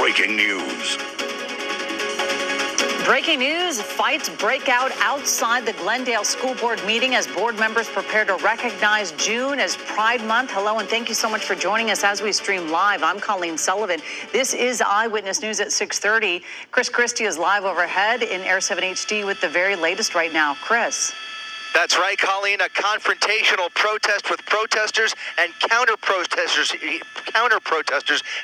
breaking news. Breaking news, fights break out outside the Glendale School Board meeting as board members prepare to recognize June as Pride Month. Hello, and thank you so much for joining us as we stream live. I'm Colleen Sullivan. This is Eyewitness News at 6:30. Chris Christie is live overhead in Air 7 HD with the very latest right now. Chris. That's right, Colleen. A confrontational protest with protesters and counter-protesters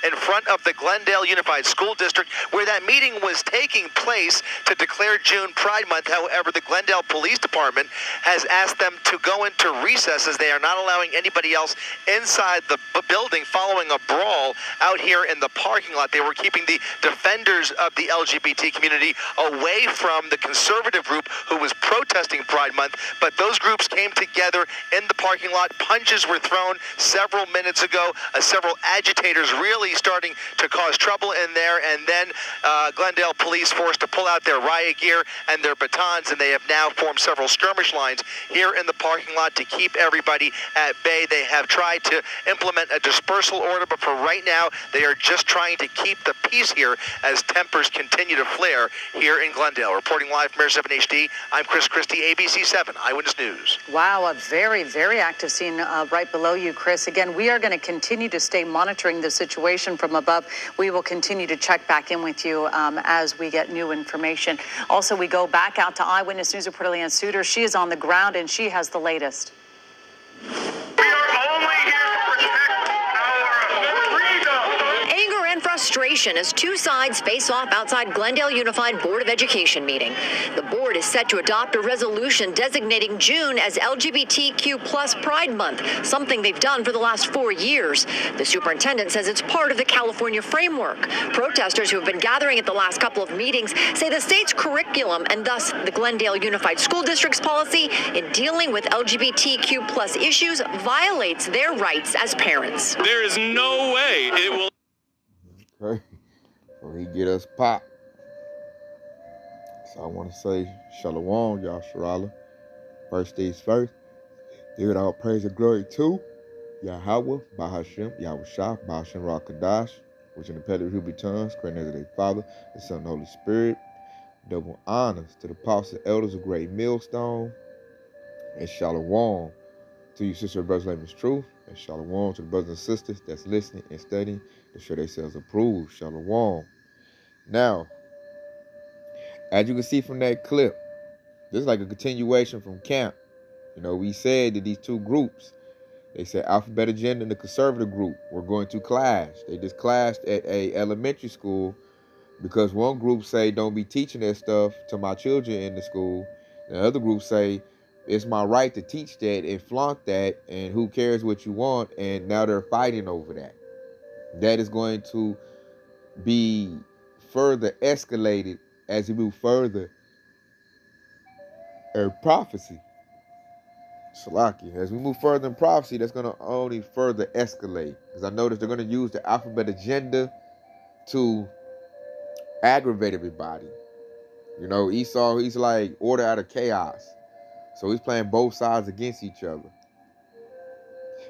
in front of the Glendale Unified School District, where that meeting was taking place to declare June Pride Month. However, the Glendale Police Department has asked them to go into recess as they are not allowing anybody else inside the building following a brawl out here in the parking lot. They were keeping the defenders of the LGBT community away from the conservative group who was protesting Pride Month. But those groups came together in the parking lot. Punches were thrown several minutes ago. Several agitators really starting to cause trouble in there. And then Glendale police forced to pull out their riot gear and their batons. And they have now formed several skirmish lines here in the parking lot to keep everybody at bay. They have tried to implement a dispersal order. But for right now, they are just trying to keep the peace here as tempers continue to flare here in Glendale. Reporting live from Air 7 HD, I'm Chris Christie, ABC 7. Eyewitness News. Wow, a very, very active scene right below you, Chris. Again, we are going to continue to stay monitoring the situation from above. We will continue to check back in with you as we get new information. Also, we go back out to Eyewitness News reporter Leanne Suter. She is on the ground and she has the latest. We are only here to protect our freedom. Anger and frustration as two sides face off outside Glendale Unified Board of Education meeting. The board is set to adopt a resolution designating June as LGBTQ plus Pride Month, something they've done for the last 4 years. The superintendent says it's part of the California framework. Protesters who have been gathering at the last couple of meetings say the state's curriculum and thus the Glendale Unified School District's policy in dealing with LGBTQ plus issues violates their rights as parents. There is no way it will. Okay, so he get us pop. So I want to say Shalom, y'all, Sharala. First things first, give it all praise and glory to Yahweh, Bahashem, Yahweh Shah, Bahashem Rakadash, which in the Petty Hebrew tongues, great name of the Father, the Son, and the Holy Spirit. Double honors to the apostles and elders of Great Millstone, and Shalom to you, sister and brothers, name is truth, and Shalom to the brothers and sisters that's listening and studying to show themselves approved. Shalom. Now, as you can see from that clip, this is like a continuation from camp. You know, we said that these two groups, they said Alphabet Agenda and the conservative group were going to clash. They just clashed at a elementary school because one group say don't be teaching that stuff to my children in the school. The other group say it's my right to teach that and flaunt that, and who cares what you want, and now they're fighting over that. That is going to be further escalated as we move further in prophecy. Salaki. As we move further in prophecy, that's going to only further escalate. Because I noticed they're going to use the Alphabet Agenda to aggravate everybody. You know, Esau, he's like order out of chaos. So he's playing both sides against each other.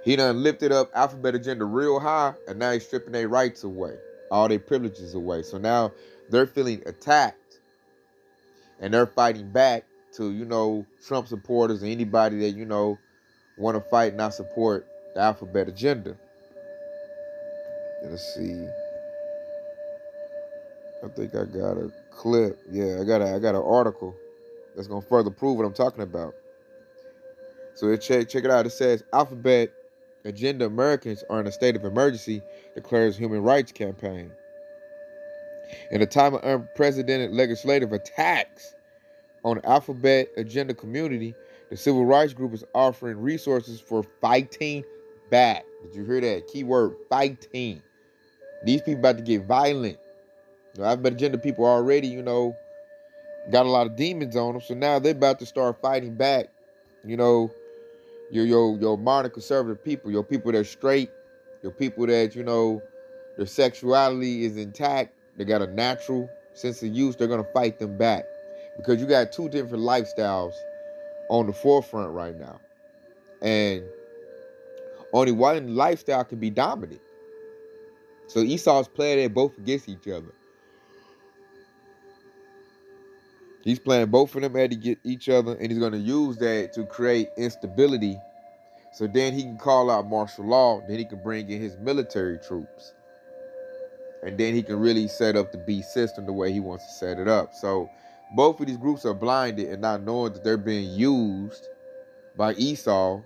He done lifted up Alphabet Agenda real high, and now he's stripping their rights away, all their privileges away. So now they're feeling attacked, and they're fighting back to, you know, Trump supporters and anybody that, you know, want to fight and not support the Alphabet Agenda. Let's see. I think I got a clip. Yeah, I got an article that's gonna further prove what I'm talking about. So check it out. It says Alphabet Agenda Americans are in a state of emergency, declares human rights campaign. In a time of unprecedented legislative attacks on the Alphabet Agenda community, the civil rights group is offering resources for fighting back. Did you hear that? Keyword, fighting. These people about to get violent. The Alphabet Agenda people already, you know, got a lot of demons on them, so now they're about to start fighting back. You know, your modern conservative people, your people that are straight, your people that, you know, their sexuality is intact, they got a natural sense of use, they're going to fight them back. Because you got two different lifestyles on the forefront right now. And only one lifestyle can be dominant. So Esau's playing it both against each other. He's playing both of them at each other, and he's going to use that to create instability. So then he can call out martial law. Then he can bring in his military troops. And then he can really set up the beast system the way he wants to set it up. So both of these groups are blinded and not knowing that they're being used by Esau.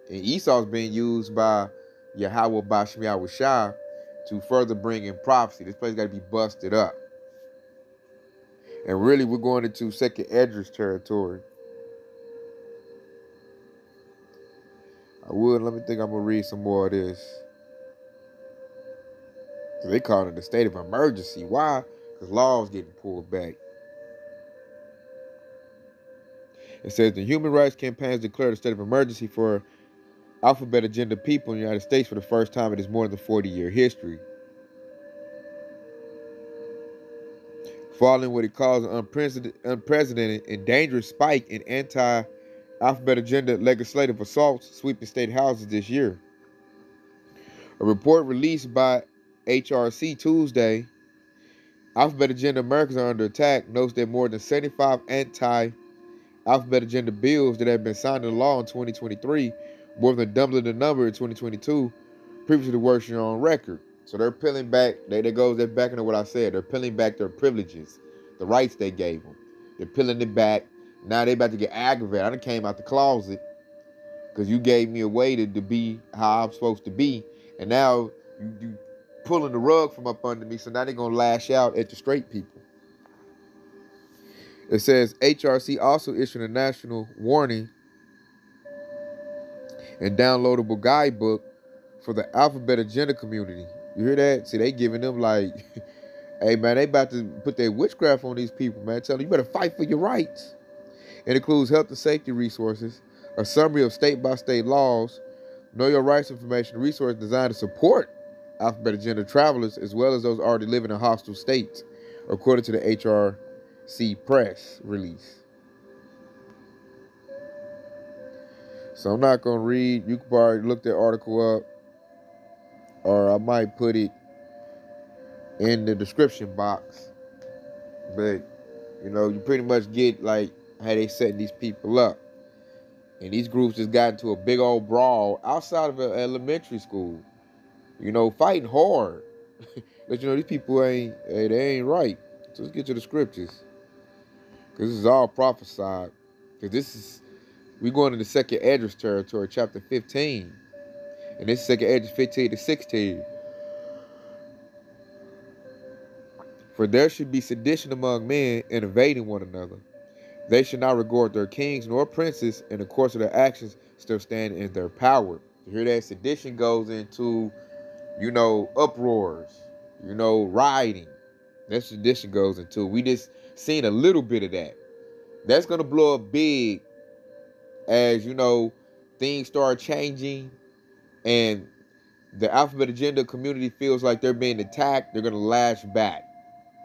And Esau's being used by Yahweh Bashem Yahushua to further bring in prophecy. This place got to be busted up. And really, we're going into second Esdras territory. Let me think I'm going to read some more of this. They call it a state of emergency. Why? Because laws getting pulled back. It says the Human Rights Campaign has declared a state of emergency for alphabet agenda people in the United States for the first time in its more than 40-year history. Following what it calls an unprecedented and dangerous spike in anti-alphabet agenda legislative assaults sweeping state houses this year. A report released by HRC Tuesday, Alphabet Agenda Americans are under attack, notes that more than 75 anti-alphabet agenda bills that have been signed into law in 2023, more than doubling the number in 2022, previously the worst year on record. So they're peeling back, they're back into what I said. They're peeling back their privileges, the rights they gave them. They're peeling it back. Now they're about to get aggravated. I done came out the closet because you gave me a way to be how I'm supposed to be. And now you pulling the rug from up under me, so now they're going to lash out at the straight people. It says HRC also issued a national warning and downloadable guidebook for the alphabet agenda community. You hear that? See, they giving them like, hey man, they about to put their witchcraft on these people, man. Tell them you better fight for your rights. It includes health and safety resources, a summary of state-by-state laws, know your rights information, resources designed to support alphabet agenda travelers as well as those already living in hostile states, according to the HRC press release. So I'm not going to read. You can probably look that article up, or I might put it in the description box. But, you pretty much get like how they setting these people up. And these groups just got into a big old brawl outside of an elementary school. Fighting hard. But these people they ain't right. So let's get to the scriptures. Because this is all prophesied. Because we're going into second Esdras territory, chapter 15. And this is second Esdras 15 to 16. For there should be sedition among men and invading one another. They should not regard their kings nor princes, in the course of their actions still stand in their power. You hear that? Sedition goes into, uproars, rioting. That's what sedition goes into. We just seen a little bit of that. That's going to blow up big as, things start changing and the alphabet agenda community feels like they're being attacked. They're going to lash back.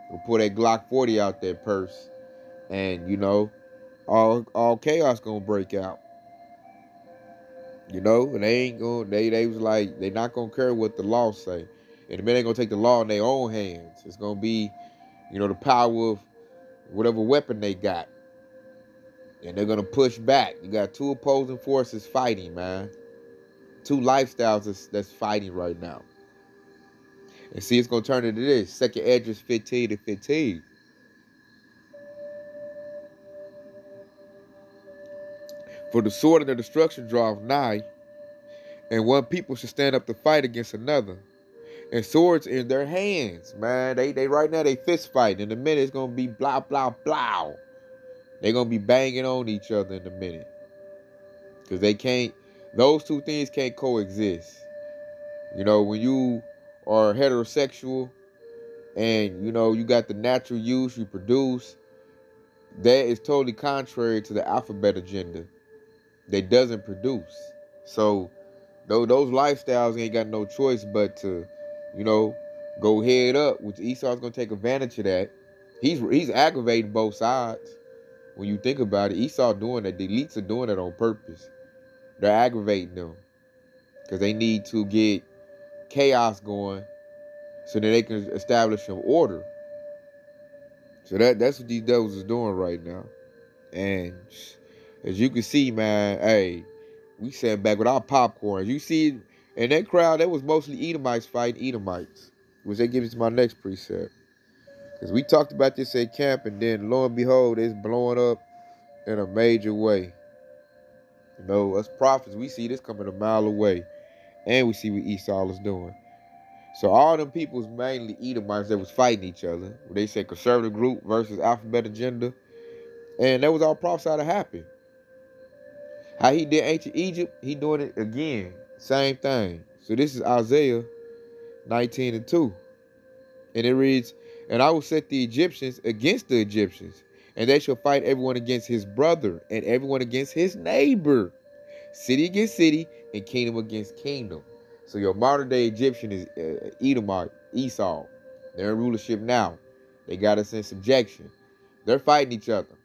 They'll pull that Glock 40 out their purse. And, all chaos going to break out. And they ain't going to, they was like, they not going to care what the law say. And the men ain't going to take the law in their own hands. It's going to be, the power of whatever weapon they got. And they're going to push back. You got two opposing forces fighting, man. Two lifestyles that's fighting right now. And see, it's going to turn into this. Second Esdras 15 to 15. For the sword and the destruction draweth nigh, and one people should stand up to fight against another. And swords in their hands, man. They right now, they fist fighting. In a minute, it's going to be blah, blah, blah. They're going to be banging on each other in a minute. Because those two things can't coexist. When you are heterosexual and, you got the natural use, you produce, that is totally contrary to the alphabet agenda that doesn't produce. So those lifestyles ain't got no choice but to, go head up, which Esau's going to take advantage of that. He's aggravating both sides. When you think about it, Esau doing that. The elites are doing it on purpose. They're aggravating them because they need to get chaos going so that they can establish some order. So that's what these devils is doing right now. And as you can see, man, hey, we sitting back with our popcorn. You see, in that crowd, that was mostly Edomites fighting Edomites, which they give us my next precept. Because we talked about this at camp, and then lo and behold, it's blowing up in a major way. You know, us prophets, we see this coming a mile away. And we see what Esau is doing. So all them people was mainly Edomites that was fighting each other. They said conservative group versus alphabet agenda. And that was all prophesied to happen. How he did ancient Egypt, he doing it again. Same thing. So this is Isaiah 19:2. And it reads, "And I will set the Egyptians against the Egyptians, and they shall fight everyone against his brother, and everyone against his neighbor. City against city, and kingdom against kingdom." So your modern day Egyptian is Edomite, Esau. They're in rulership now. They got us in subjection. They're fighting each other.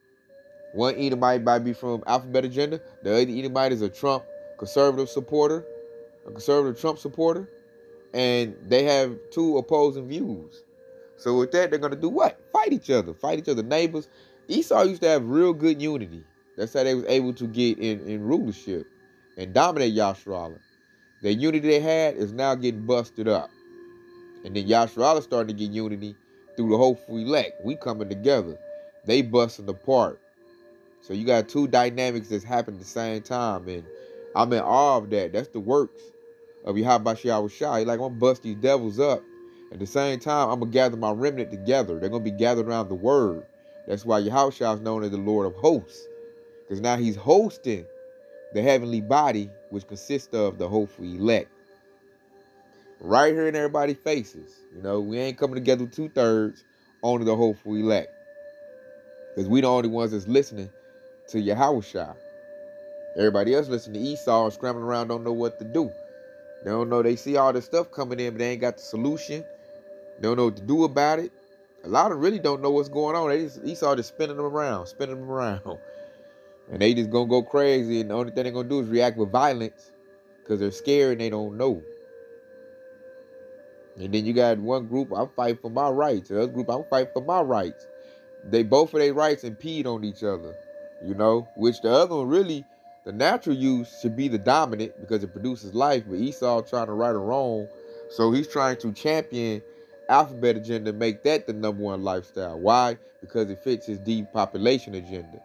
One Edomite might be from alphabet agenda. The other Edomite is a Trump conservative supporter, a conservative Trump supporter. And they have two opposing views. So with that, they're going to do what? Fight each other. Fight each other. Neighbors. Esau used to have real good unity. That's how they was able to get in rulership and dominate Yasharallah. The unity they had is now getting busted up. And then Yasharallah starting to get unity through the hopeful elect. We coming together. They busting apart. So you got two dynamics that's happening at the same time. And I'm in awe of that. That's the works of Yahweh Shai. Like, I'm going to bust these devils up. At the same time, I'm going to gather my remnant together. They're going to be gathered around the word. That's why Yahweh Shai is known as the Lord of hosts. Because now he's hosting the heavenly body, which consists of the hopeful elect. Right here in everybody's faces. You know, we ain't coming together with 2/3, only the hopeful elect. Because we the only ones that's listening to Yahweh Shai. Everybody else listening to Esau and scrambling around, don't know what to do. They don't know. They see all this stuff coming in, but they ain't got the solution. They don't know what to do about it. A lot of them really don't know what's going on. Esau just spinning them around. And they just gonna go crazy, and the only thing they're gonna do is react with violence because they're scared and they don't know. And then you got one group, I'm fighting for my rights. The other group, I'm fighting for my rights. They both of their rights impede on each other, you know, which the other one really, the natural use should be the dominant because it produces life, but Esau trying to right or wrong, so he's trying to champion alphabet agenda, make that the #1 lifestyle. Why? Because it fits his depopulation agenda.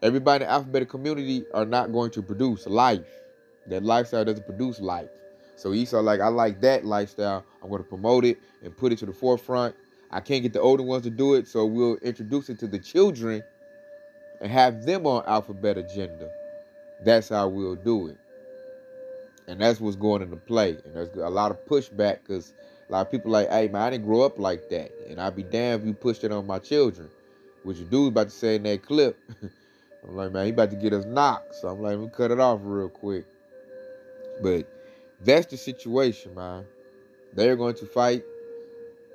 Everybody in the alphabetic community are not going to produce life. That lifestyle doesn't produce life. So Esau like, I like that lifestyle. I'm going to promote it and put it to the forefront. I can't get the older ones to do it, so we'll introduce it to the children and have them on alphabet agenda. That's how we'll do it. And that's what's going into play. And there's a lot of pushback because a lot of people like, hey, man, I didn't grow up like that. And I'd be damned if you pushed it on my children. What you do is about to say in that clip. I'm like, man, he about to get us knocked. So I'm like, let me cut it off real quick. But that's the situation, man. They're going to fight.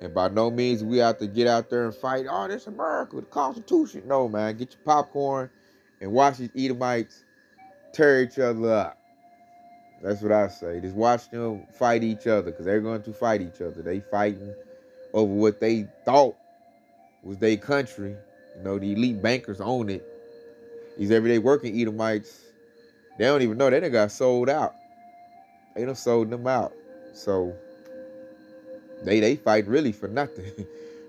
And by no means we have to get out there and fight. Oh, this America, the Constitution. No, man. Get your popcorn and watch these Edomites tear each other up. That's what I say. Just watch them fight each other because they're going to fight each other. They fighting over what they thought was their country. You know, the elite bankers own it. These everyday working Edomites, they don't even know. They done got sold out. They done sold them out. So they fight really for nothing.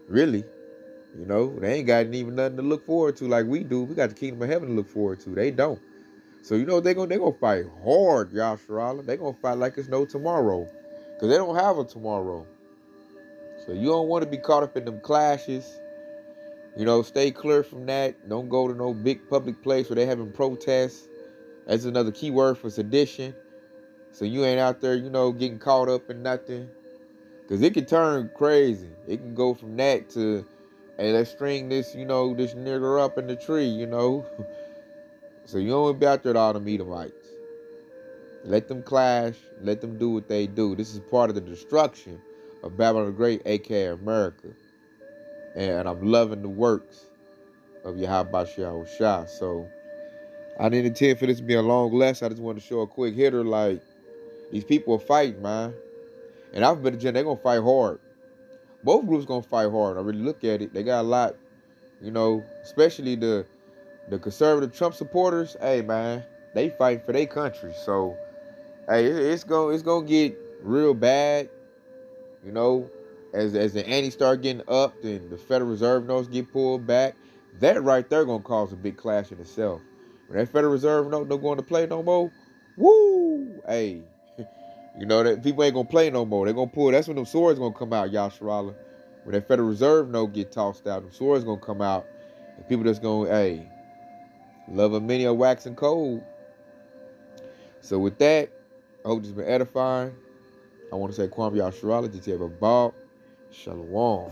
Really. You know, they ain't got even nothing to look forward to like we do. We got the kingdom of heaven to look forward to. They don't. So you know they're gonna fight hard, Yasharallah. They're gonna fight like it's no tomorrow. Because they don't have a tomorrow. So you don't want to be caught up in them clashes. You know, stay clear from that. Don't go to no big public place where they having protests. That's another key word for sedition. So you ain't out there, you know, getting caught up in nothing. Because it can turn crazy. It can go from that to, hey, let's string this, you know, this nigger up in the tree, you know. So you don't want to be out there with all them Edomites. Let them clash. Let them do what they do. This is part of the destruction of Babylon the Great, a.k.a. America. And I'm loving the works of Yahweh Shai. So I didn't intend for this to be a long lesson. I just want to show a quick hitter. Like, these people are fighting, man. And Alphabet Agenda, they're going to fight hard. Both groups going to fight hard. I really look at it. They got a lot, you know, especially the conservative Trump supporters. Hey, man, they fighting for their country. So, hey, it's gonna get real bad, you know, as the ante start getting upped and the Federal Reserve notes get pulled back. That right there gonna cause a big clash in itself. When that Federal Reserve note don't go into play no more, woo, hey, you know that people ain't gonna play no more. They're gonna pull. That's when them swords gonna come out, Yasharala. When that Federal Reserve note get tossed out, them swords gonna come out, and people just gonna, hey, love of many are waxing cold. So with that, I hope this has been edifying. I want to say Kwame Yasharala, DT Bob, Shalom.